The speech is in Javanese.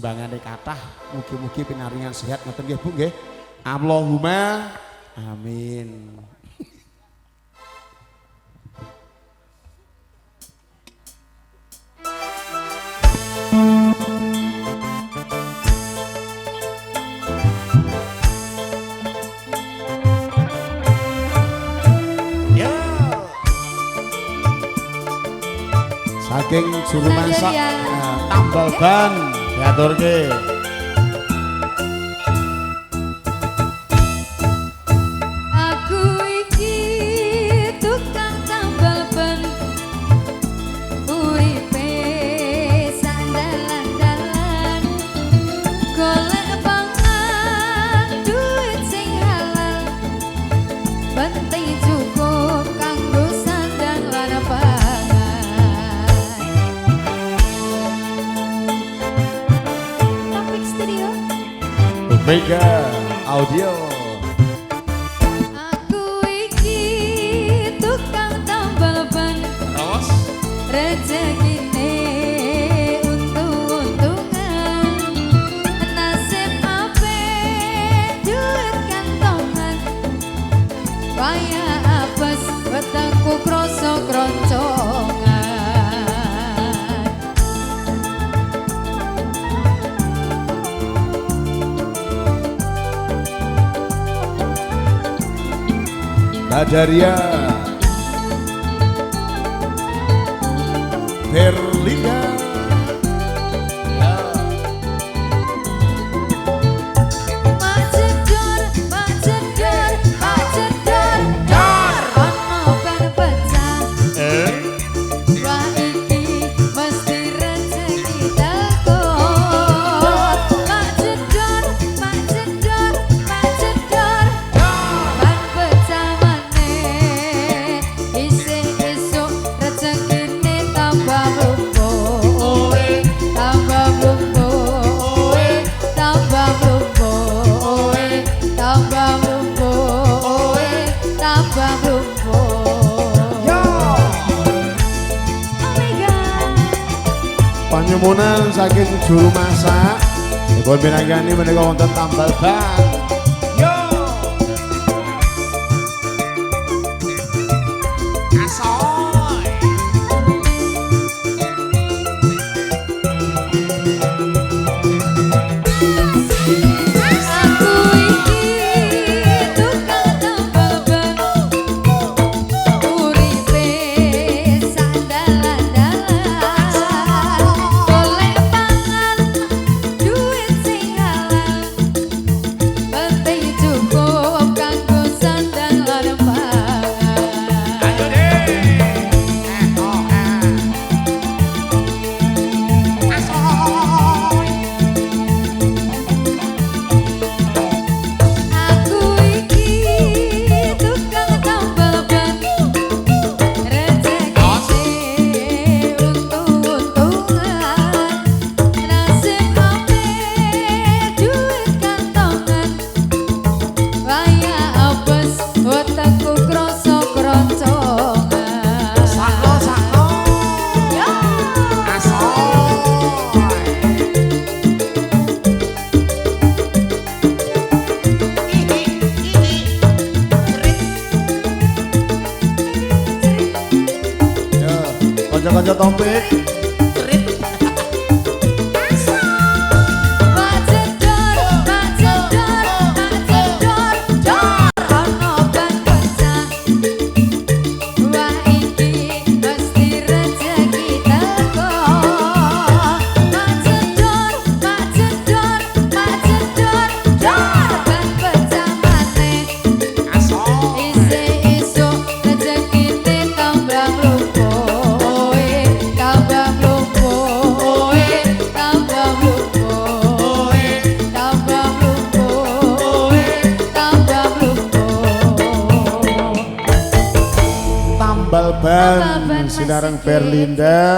sembangane kathah mugi-mugi pinaringan sehat ngoten nggih Bu nggih. Allahumma amin. Saking juru masak tambal ban diaturke. Aku iki tukang tambal ban, uripe sandalan-dalan, golek pangan duit sing halal, penting cukup kanggo sandang lan pangan. Mega Audio. Aku iki tukang tambal ban, Awas. rezekine untung-untungan, nasib apik duit kantongan, kaya apes wetengku kroso kroncongan. Adaria Berlinda Panyumunan saking juru masak dipun pinanggani menika wonten tambal ban. Yo. Asoy. Aku iki tukang tambal ban, uripe sandalan-dalan, golek pangan duit sing halal, penting cukup kanggo sandang lan pangan. Ayo deh. Aku iki tukang tambal ban, rezekine untung-untungan, nasib apik duit kantongan, kaya apes wetengku kroso kroncongan. Saklo. Ya. Ya, kanca-kanca topik. Tambal ban Sinarang Berlinda.